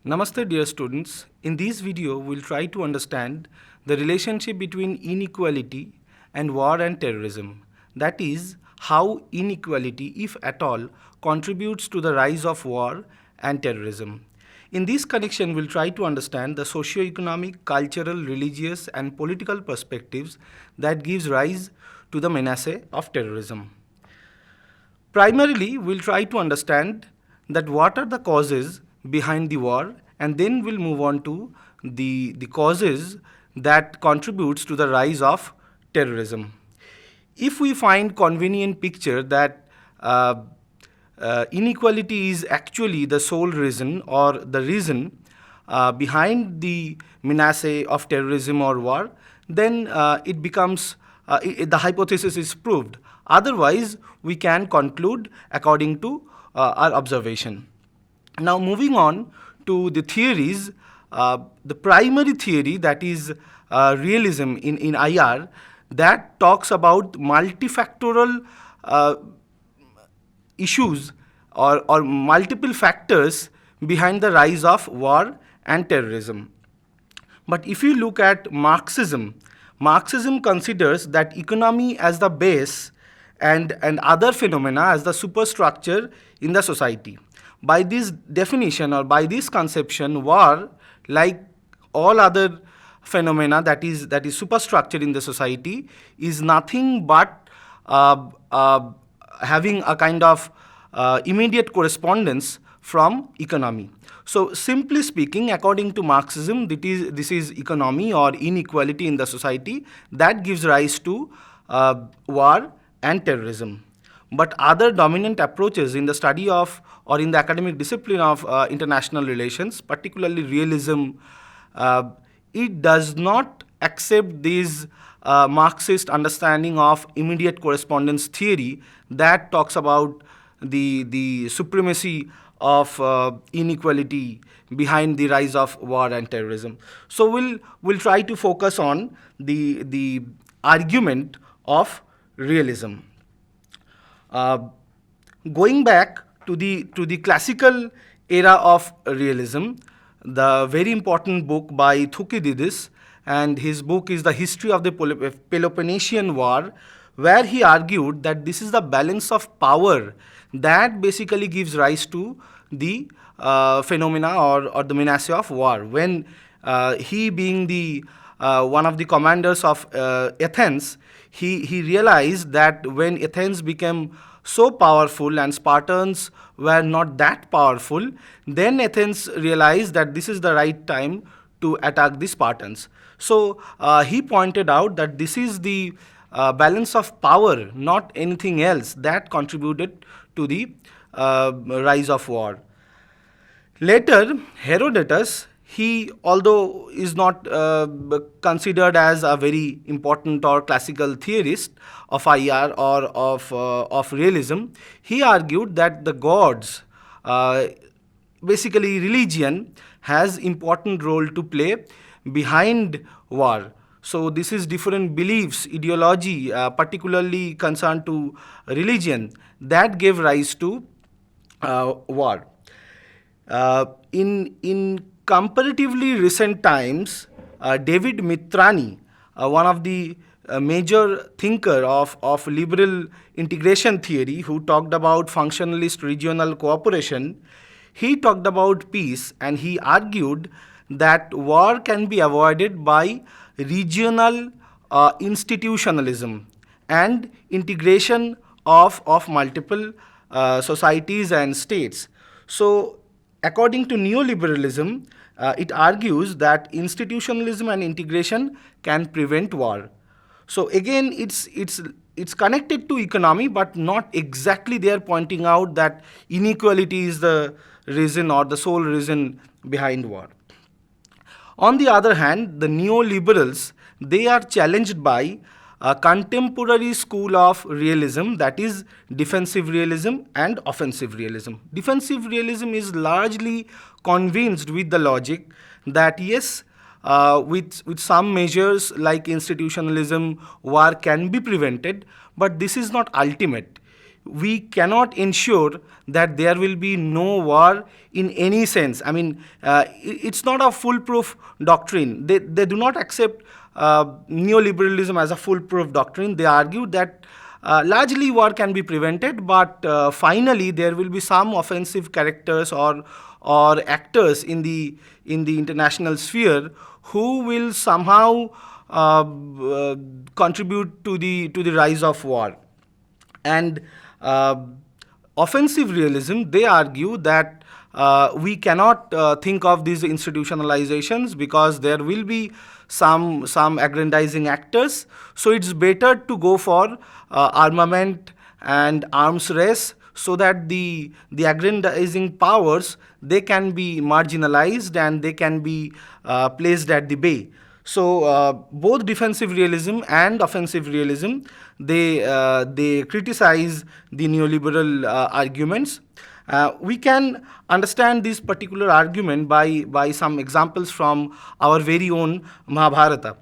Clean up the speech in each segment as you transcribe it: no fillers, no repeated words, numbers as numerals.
Namaste dear students. In this video, we'll try to understand the relationship between inequality and war and terrorism. That is, how inequality, if at all, contributes to the rise of war and terrorism. In this connection, we'll try to understand the socio-economic, cultural, religious and political perspectives that gives rise to the menace of terrorism. Primarily, we'll try to understand that what are the causes behind the war, and then we'll move on to the causes that contributes to the rise of terrorism. If we find convenient picture that inequality is actually the sole reason or the reason behind the menace of terrorism or war, then it becomes the hypothesis is proved. Otherwise, we can conclude according to our observation. Now, moving on to the theories, the primary theory, that is realism in IR, that talks about multifactorial issues or multiple factors behind the rise of war and terrorism. But if you look at Marxism, Marxism considers that economy as the base and other phenomena as the superstructure in the society. By this definition or by this conception, war, like all other phenomena that is superstructure in the society, is nothing but having a kind of immediate correspondence from economy. So simply speaking, according to Marxism, this is economy or inequality in the society that gives rise to war and terrorism. But other dominant approaches in the study of or in the academic discipline of international relations, particularly realism, it does not accept this Marxist understanding of immediate correspondence theory that talks about the supremacy of inequality behind the rise of war and terrorism. So we'll try to focus on the argument of realism. Going back to the classical era of realism, the very important book by Thucydides, and his book is The History of the Peloponnesian War, where he argued that this is the balance of power that basically gives rise to the phenomena or the menace of war. When he, being the one of the commanders of Athens, he realized that when Athens became so powerful and Spartans were not that powerful, then Athens realized that this is the right time to attack the Spartans. So he pointed out that this is the balance of power, not anything else, that contributed to the rise of war. Later, Herodotus, he, although is not considered as a very important or classical theorist of IR or of realism, he argued that the gods, basically religion, has important role to play behind war. So this is different beliefs, ideology, particularly concerned to religion, that gave rise to war. In comparatively recent times, David Mitrani, one of the major thinker of liberal integration theory, who talked about functionalist regional cooperation, he talked about peace, and he argued that war can be avoided by regional institutionalism and integration of multiple societies and states. So according to neoliberalism, it argues that institutionalism and integration can prevent war. So again, it's connected to economy, but not exactly they are pointing out that inequality is the reason or the sole reason behind war. On the other hand, the neoliberals, they are challenged by a contemporary school of realism, that is defensive realism and offensive realism. Defensive realism is largely convinced with the logic that yes, with some measures like institutionalism, war can be prevented, but this is not ultimate. we cannot ensure that there will be no war in any sense. I mean, it's not a foolproof doctrine. They do not accept neoliberalism as a foolproof doctrine. They argue that largely war can be prevented, but finally there will be some offensive characters or actors in the international sphere who will somehow contribute to the rise of war. And uh, offensive realism, they argue that we cannot think of these institutionalizations because there will be some aggrandizing actors. So it's better to go for armament and arms race so that the aggrandizing powers, they can be marginalized and they can be placed at the bay. So both defensive realism and offensive realism, they criticize the neoliberal arguments. We can understand this particular argument by some examples from our very own Mahabharata.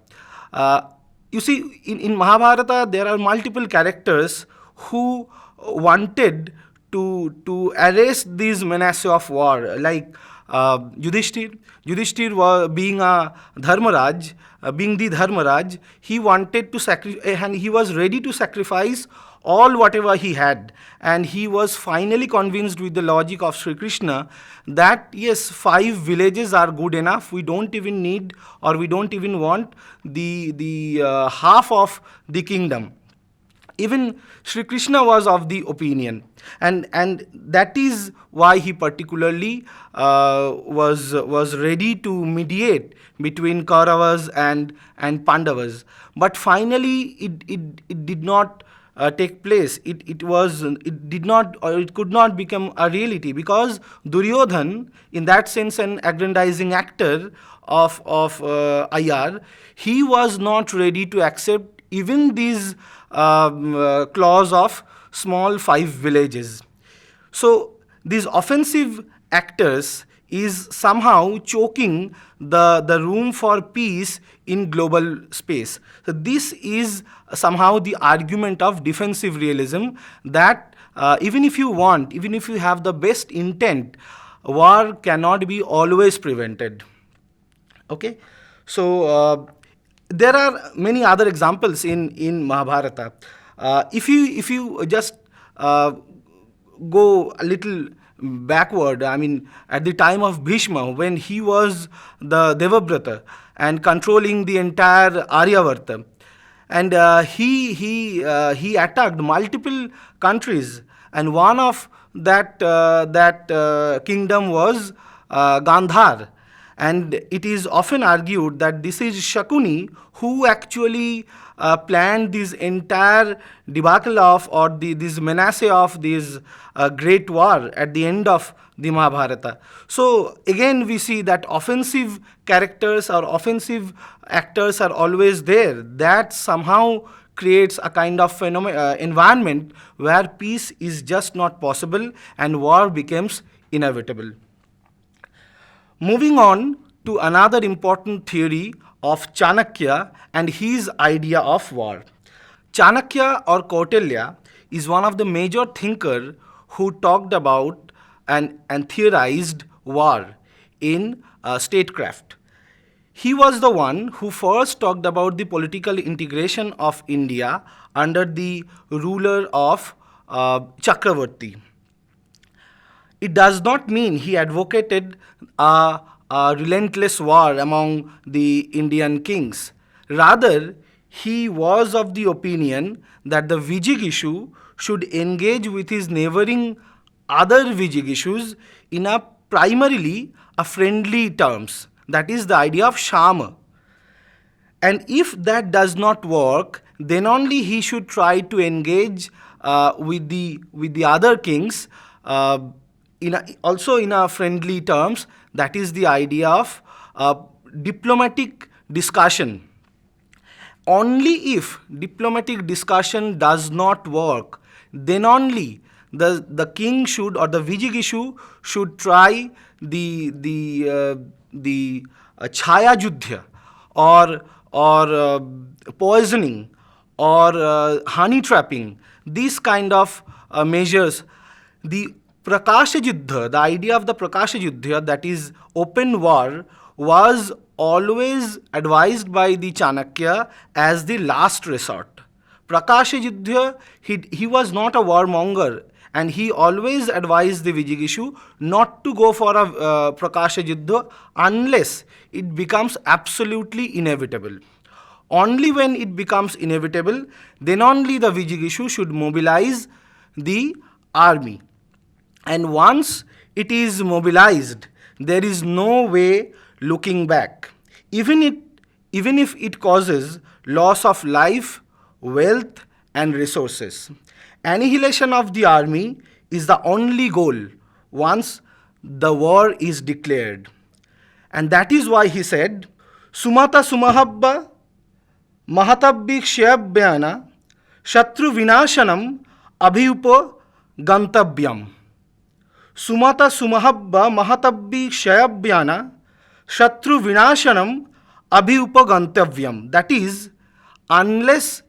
Uh, you see, in Mahabharata, there are multiple characters who wanted to arrest these menace of war, like Yudhishthir. Yudhishthir was being a Dharmaraj, being the Dharmaraj, he wanted to sacrifice, and he was ready to sacrifice all whatever he had. And he was finally convinced with the logic of Sri Krishna that yes, 5 villages are good enough. We don't even need, or we don't even want the half of the kingdom. Even Sri Krishna was of the opinion, and that is why he particularly was ready to mediate between Kauravas and Pandavas. But finally, it did not take place. It did not, or it could not become a reality, because Duryodhan, in that sense an aggrandizing actor of IR, he was not ready to accept even these clause of small 5 villages. So these offensive actors is somehow choking the room for peace in global space. So this is somehow the argument of defensive realism, that even if you want, even if you have the best intent, war cannot be always prevented. Okay, so there are many other examples in Mahabharata. If you just go a little backward, I mean, at the time of Bhishma, when he was the Devabrata and controlling the entire Aryavarta, and he attacked multiple countries, and one of that kingdom was Gandhar. And it is often argued that this is Shakuni who actually planned this entire debacle of, or this menace of this great war at the end of the Mahabharata. So again, we see that offensive characters or offensive actors are always there. That somehow creates a kind of environment where peace is just not possible and war becomes inevitable. Moving on to another important theory of Chanakya and his idea of war. Chanakya or Kautilya is one of the major thinkers who talked about and theorized war in statecraft. He was the one who first talked about the political integration of India under the ruler of Chakravarti. It does not mean he advocated a relentless war among the Indian kings. Rather, he was of the opinion that the Vijigishu should engage with his neighboring other Vijigishu's in a primarily a friendly terms. That is the idea of Shama. And if that does not work, then only he should try to engage with the other kings also in a friendly terms. That is the idea of diplomatic discussion. Only if diplomatic discussion does not work, then only the king should, or the Vijigishu should try the Chaya Juddha, or poisoning, or honey trapping, these kind of measures, the Prakasha Yuddha, the idea of the Prakasha Yuddha, that is open war, was always advised by the Chanakya as the last resort. Prakasha Yuddha, he was not a warmonger, and he always advised the Vijigishu not to go for a Prakasha Yuddha unless it becomes absolutely inevitable. Only when it becomes inevitable, then only the Vijigishu should mobilize the army. And once it is mobilized, there is no way looking back. Even if it causes loss of life, wealth, and resources. Annihilation of the army is the only goal once the war is declared. And that is why he said, Sumata Sumahabba Mahatabhikshyabhyana Shatru Vinashanam Abhyupa Gantabyam. Sumata Sumahabba Mahatabhikshyabhyana Shatru Vinashanam Abhyupa Gantavyam. That is, unless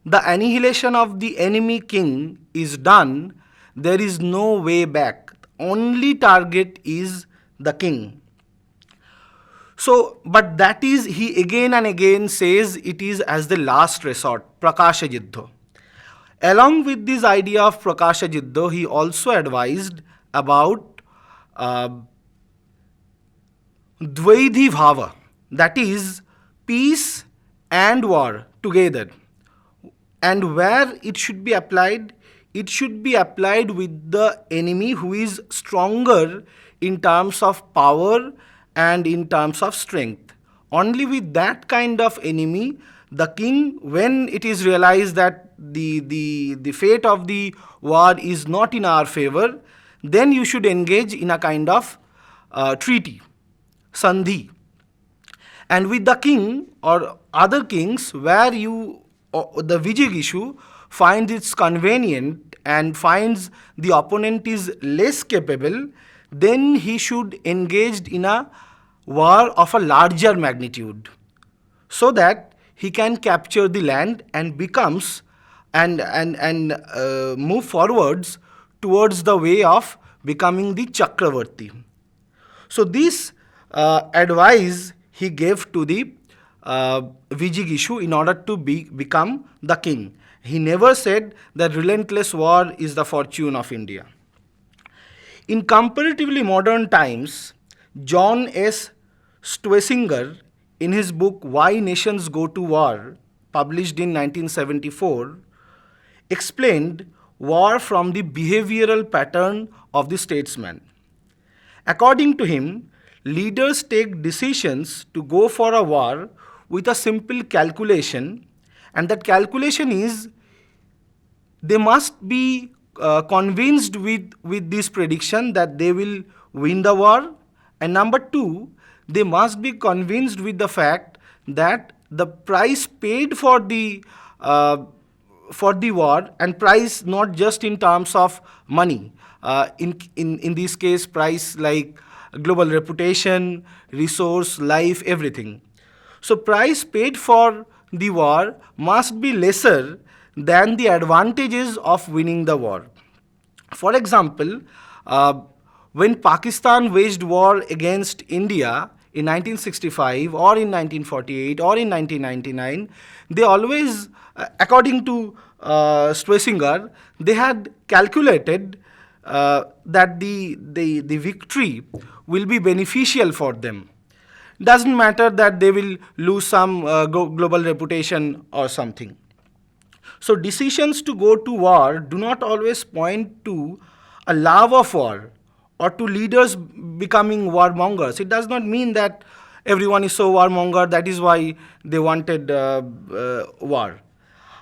the annihilation of the enemy king is done, there is no way back. Only target is the king. So, but that is, he again and again says it is as the last resort, Prakasha Yuddha. Along with this idea of Prakasha Yuddha, he also advised about Dvaidhi Bhava, that is, peace and war together. And where it should be applied with the enemy who is stronger in terms of power and in terms of strength. Only with that kind of enemy, the king, when it is realized that the fate of the war is not in our favor, then you should engage in a kind of treaty, sandhi. And with the king or other kings, where the Vijigishu finds it convenient and finds the opponent is less capable, then he should engage in a war of a larger magnitude, so that he can capture the land and becomes and move forwards towards the way of becoming the Chakravarti. So this advice he gave to the Vijigishu in order to become the king. He never said that relentless war is the fortune of India. In comparatively modern times, John S. Schlesinger, in his book Why Nations Go to War, published in 1974, explained war from the behavioral pattern of the statesman. According to him, leaders take decisions to go for a war with a simple calculation, and that calculation is they must be convinced with this prediction that they will win the war, and number two, they must be convinced with the fact that the price paid for the war, and price not just in terms of money, in this case price like global reputation, resource, life, everything. So price paid for the war must be lesser than the advantages of winning the war. For example, when Pakistan waged war against India in 1965 or in 1948 or in 1999, they always, according to Schlesinger, they had calculated that the victory will be beneficial for them. Doesn't matter that they will lose some global reputation or something. So decisions to go to war do not always point to a love of war or to leaders becoming warmongers. It does not mean that everyone is so warmonger, that is why they wanted war.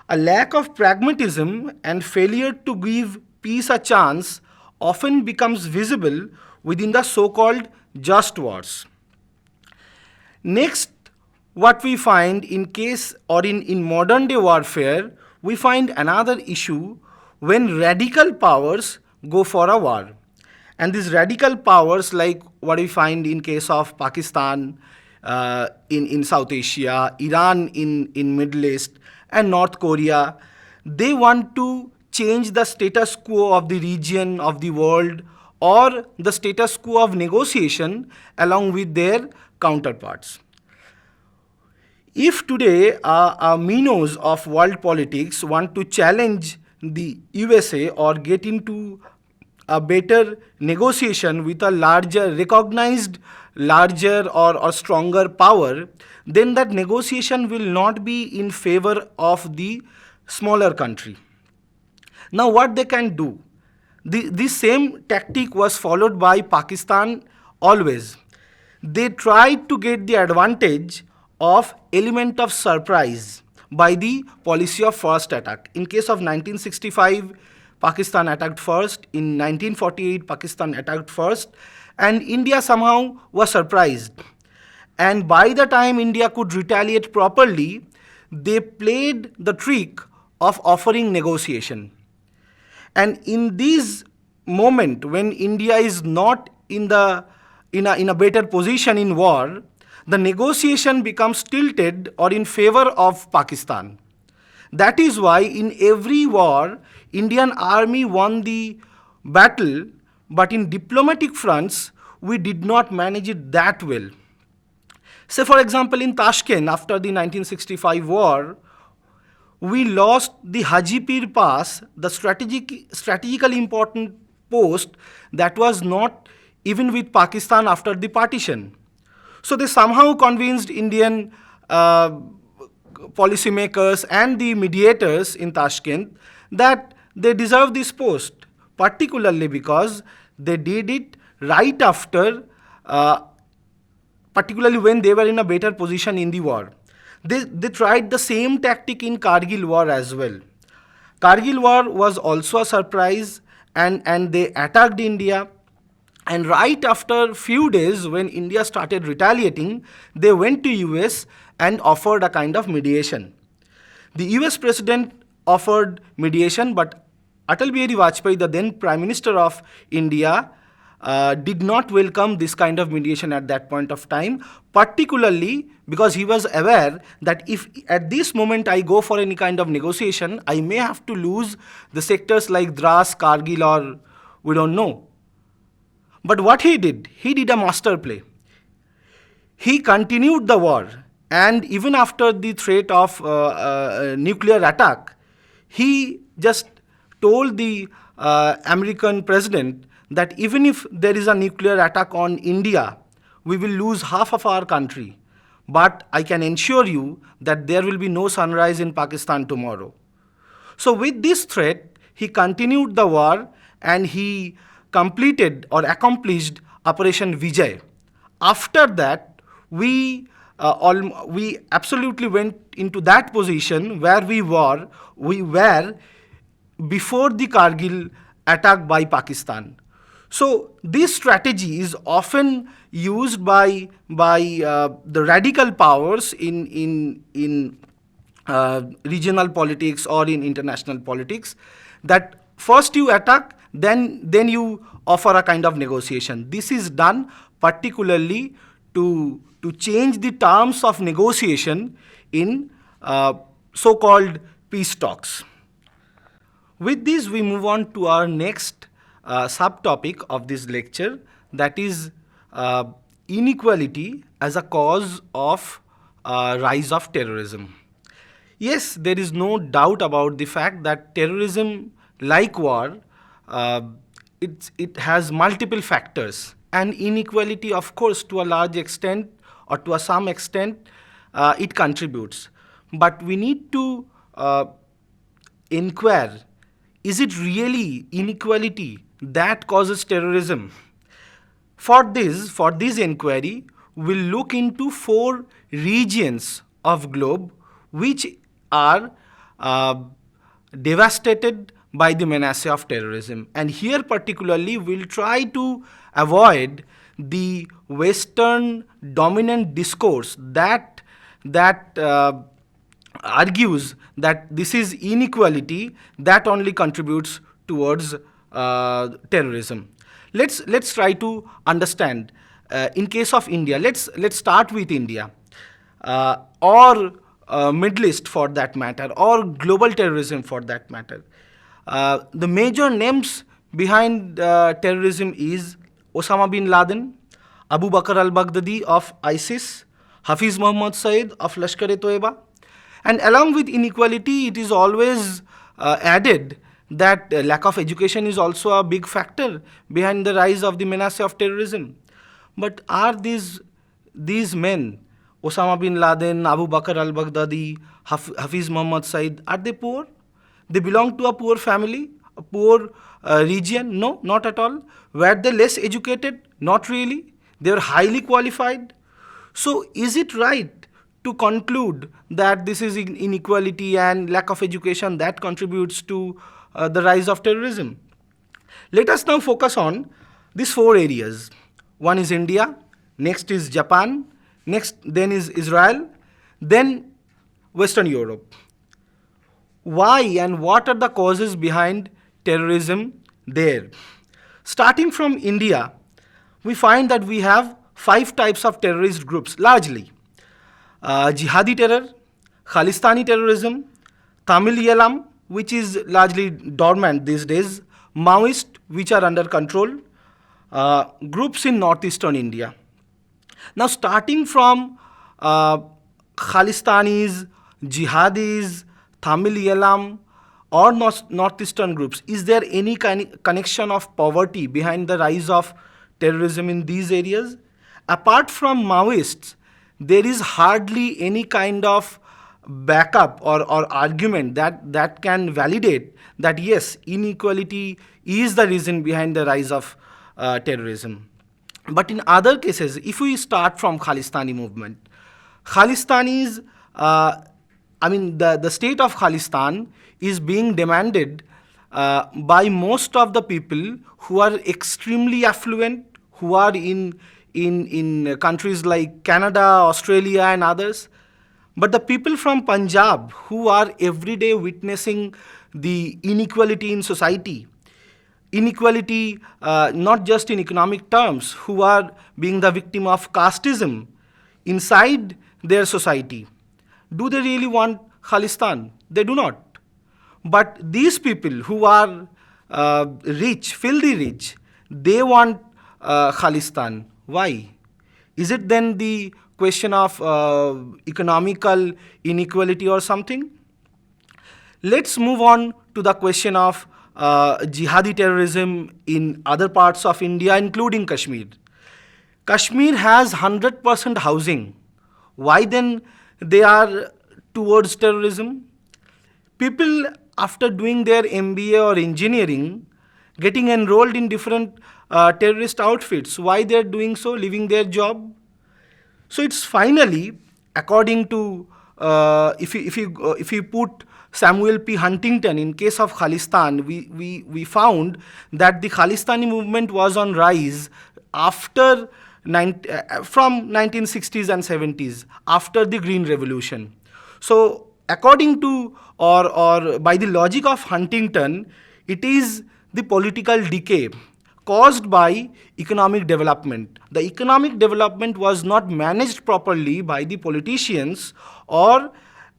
A lack of pragmatism and failure to give peace a chance often becomes visible within the so-called just wars. Next, what we find in case or in modern day warfare, we find another issue when radical powers go for a war. And these radical powers, like what we find in case of Pakistan in South Asia, Iran in Middle East, and North Korea, they want to change the status quo of the region, of the world, or the status quo of negotiation along with their counterparts. If today minnows of world politics want to challenge the USA or get into a better negotiation with a larger, recognized larger or stronger power, then that negotiation will not be in favor of the smaller country. Now, what they can do? This same tactic was followed by Pakistan always. They tried to get the advantage of element of surprise by the policy of first attack. In case of 1965, Pakistan attacked first. In 1948, Pakistan attacked first. And India somehow was surprised. And by the time India could retaliate properly, they played the trick of offering negotiation. And in this moment, when India is not in a better position in war, the negotiation becomes tilted or in favor of Pakistan. That is why in every war, Indian army won the battle, but in diplomatic fronts, we did not manage it that well. Say, for example, in Tashkent, after the 1965 war, we lost the Hajipir Pass, the strategically important post that was not even with Pakistan after the partition. So they somehow convinced Indian policymakers and the mediators in Tashkent that they deserve this post, particularly because they did it right after, particularly when they were in a better position in the war. They tried the same tactic in Kargil war as well. Kargil war was also a surprise, and they attacked India. And right after few days, when India started retaliating, they went to US and offered a kind of mediation. The US president offered mediation, but Atal Bihari Vajpayee, the then Prime Minister of India, did not welcome this kind of mediation at that point of time, particularly because he was aware that if at this moment I go for any kind of negotiation, I may have to lose the sectors like Dras, Kargil, or we don't know. But what he did a master play. He continued the war, and even after the threat of nuclear attack, he just told the American president that even if there is a nuclear attack on India, we will lose half of our country. But I can ensure you that there will be no sunrise in Pakistan tomorrow. So with this threat, he continued the war, and he completed or accomplished Operation Vijay. After that, we absolutely went into that position where we were before the Kargil attack by Pakistan. So this strategy is often used by the radical powers in regional politics or in international politics, that first you attack, then you offer a kind of negotiation. This is done particularly to change the terms of negotiation in so-called peace talks. With this, we move on to our next subtopic of this lecture, that is inequality as a cause of rise of terrorism. Yes, there is no doubt about the fact that terrorism, like war, it has multiple factors, and inequality, of course, to a large extent or to some extent, it contributes. But we need to inquire, is it really inequality that causes terrorism? For this inquiry, we'll look into 4 regions of globe which are devastated by the menace of terrorism. And here particularly, we'll try to avoid the Western dominant discourse that argues that this is inequality that only contributes towards terrorism. Let's try to understand. In case of India, let's start with India, or Middle East for that matter, or global terrorism for that matter. The major names behind terrorism is Osama bin Laden, Abu Bakr al-Baghdadi of ISIS, Hafiz Muhammad Saeed of Lashkar-e-Toiba. And along with inequality, it is always added that lack of education is also a big factor behind the rise of the menace of terrorism. But are these men, Osama bin Laden, Abu Bakr al-Baghdadi, Hafiz Muhammad Saeed, are they poor? They belong to a poor family, a poor region? No, not at all. Were they less educated? Not really. They were highly qualified. So is it right to conclude that this is inequality and lack of education that contributes to the rise of terrorism? Let us now focus on these four areas. One is India, next is Japan, next then is Israel, then Western Europe. Why and what are the causes behind terrorism there? Starting from India, we find that we have 5 types of terrorist groups largely. Jihadi terror, Khalistani terrorism, Tamil Yalam, which is largely dormant these days, Maoist, which are under control, groups in northeastern India. Now, starting from Khalistanis, Jihadis, Tamil Yalam, or northeastern groups, is there any connection of poverty behind the rise of terrorism in these areas? Apart from Maoists, there is hardly any kind of backup or argument that can validate that yes, inequality is the reason behind the rise of terrorism. But in other cases, if we start from Khalistani movement, Khalistanis, the state of Khalistan is being demanded by most of the people who are extremely affluent, who are in countries like Canada, Australia, and others. But the people from Punjab who are every day witnessing the inequality in society, inequality not just in economic terms, who are being the victim of casteism inside their society, do they really want Khalistan? They do not. But these people who are rich, filthy rich, they want Khalistan. Why? Is it then the question of economical inequality or something? Let's move on to the question of jihadi terrorism in other parts of India, including Kashmir. Kashmir has 100% housing. Why then they are towards terrorism? People, after doing their MBA or engineering, getting enrolled in different terrorist outfits, why they are doing so, leaving their job? So it's finally, according to, if you put Samuel P. Huntington in case of Khalistan, we found that the Khalistani movement was on rise after from 1960s and 70s, after the Green Revolution. So according to or by the logic of Huntington, it is the political decay caused by economic development. The economic development was not managed properly by the politicians or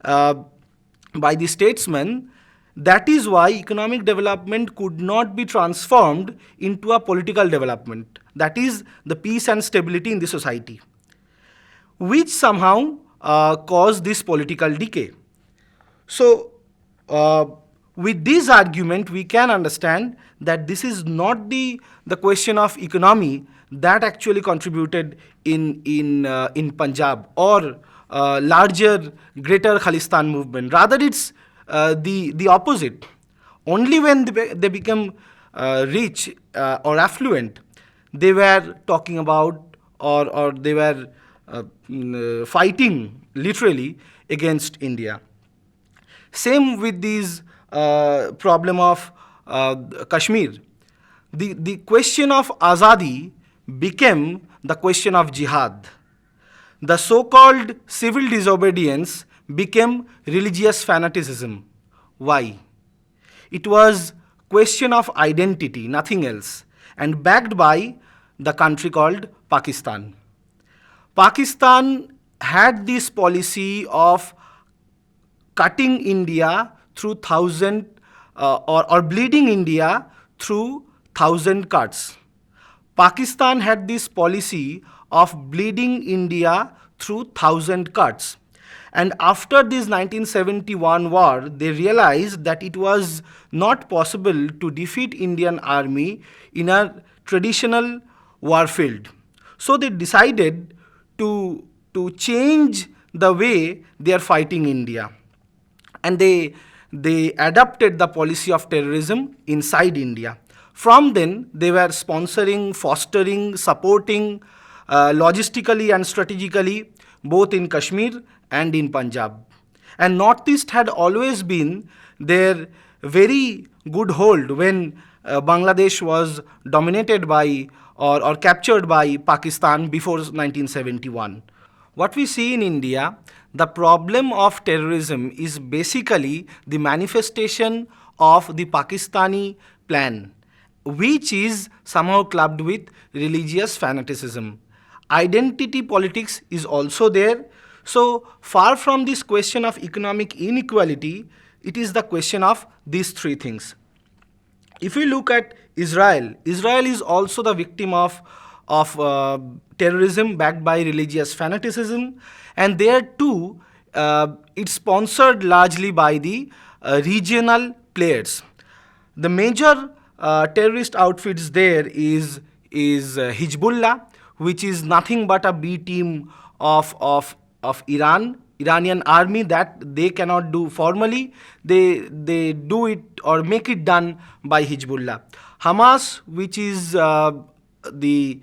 by the statesmen. That is why economic development could not be transformed into a political development. That is the peace and stability in the society, which somehow caused this political decay. So, with this argument, we can understand that this is not the question of economy that actually contributed in Punjab or larger greater Khalistan movement. Rather, it's the opposite. Only when they become rich or affluent, they were talking about or they were fighting literally against India. Same with these problem of Kashmir. The question of Azadi became the question of jihad. The so-called civil disobedience became religious fanaticism. Why? It was question of identity, nothing else, and backed by the country called Pakistan. Pakistan had this policy of cutting India through thousand or bleeding India through thousand cuts. Pakistan had this policy of bleeding India through thousand cuts. And after this 1971 war, they realized that it was not possible to defeat Indian army in a traditional war field. So they decided to change the way they are fighting India. And they adopted the policy of terrorism inside India. From then, they were sponsoring, fostering, supporting logistically and strategically both in Kashmir and in Punjab. And Northeast had always been their very good hold when Bangladesh was dominated by or captured by Pakistan before 1971. What we see in India, the problem of terrorism is basically the manifestation of the Pakistani plan, which is somehow clubbed with religious fanaticism. Identity politics is also there. So, far from this question of economic inequality, it is the question of these three things. If we look at Israel, Israel is also the victim of terrorism backed by religious fanaticism, and there too, it's sponsored largely by the regional players. The major terrorist outfits there is Hezbollah, which is nothing but a B team of Iranian army that they cannot do formally. They do it or make it done by Hezbollah. Hamas, which is the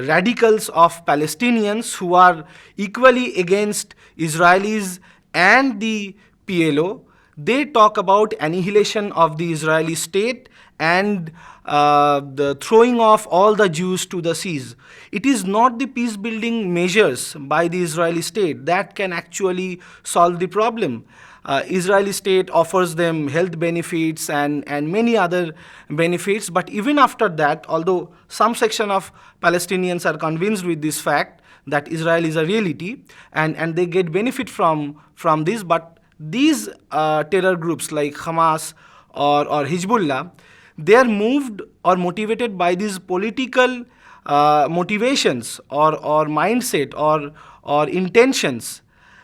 radicals of Palestinians who are equally against Israelis and the PLO, they talk about annihilation of the Israeli state and the throwing of all the Jews to the seas. It is not the peace building measures by the Israeli state that can actually solve the problem. Israeli state offers them health benefits and many other benefits, but even after that, although some section of Palestinians are convinced with this fact that Israel is a reality and they get benefit from this, but these terror groups like Hamas or Hezbollah, they are moved or motivated by these political motivations or mindset or intentions.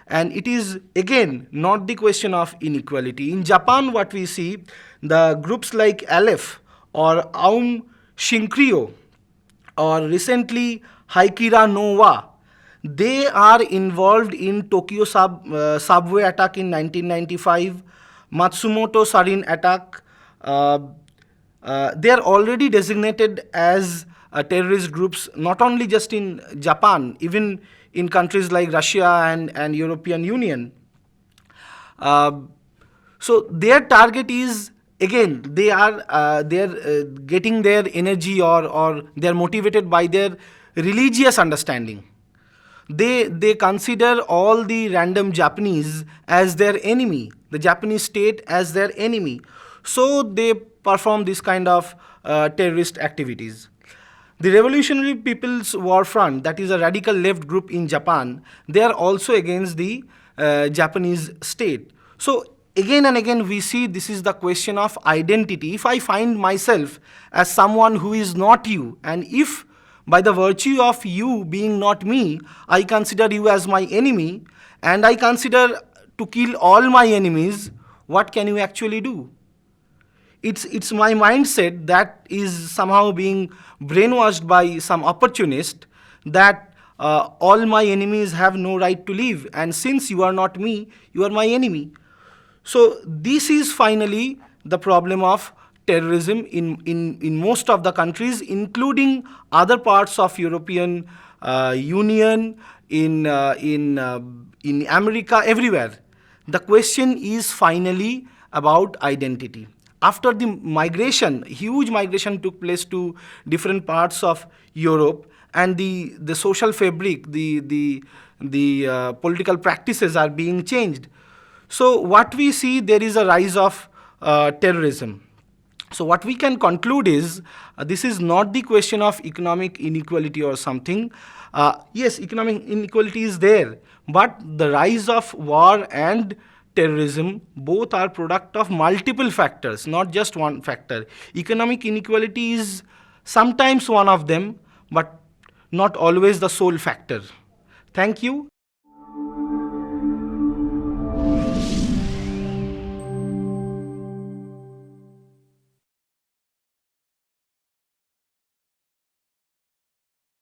And it is again not the question of inequality. In Japan, what we see, the groups like Aleph or Aum Shinrikyo or recently Haikira no Wa, they are involved in Tokyo subway attack in 1995, Matsumoto sarin attack. They are already designated as terrorist groups, not only just in Japan, even in countries like Russia and European Union. So their target is, again, they are getting their energy or they are motivated by their religious understanding. They consider all the random Japanese as their enemy, the Japanese state as their enemy. So they perform this kind of terrorist activities. The Revolutionary People's War Front, that is a radical left group in Japan, they are also against the Japanese state. So again and again we see this is the question of identity. If I find myself as someone who is not you, and if by the virtue of you being not me, I consider you as my enemy, and I consider to kill all my enemies, what can you actually do? It's my mindset that is somehow being brainwashed by some opportunist that all my enemies have no right to live, and since you are not me, you are my enemy. So this is finally the problem of terrorism in most of the countries, including other parts of European Union, in America, everywhere. The question is finally about identity. After the migration, huge migration took place to different parts of Europe, and the social fabric, the political practices are being changed. So what we see, there is a rise of terrorism. So what we can conclude is this is not the question of economic inequality or something. Yes, economic inequality is there, but the rise of war and terrorism, both are product of multiple factors, not just one factor. Economic inequality is sometimes one of them, but not always the sole factor. Thank you.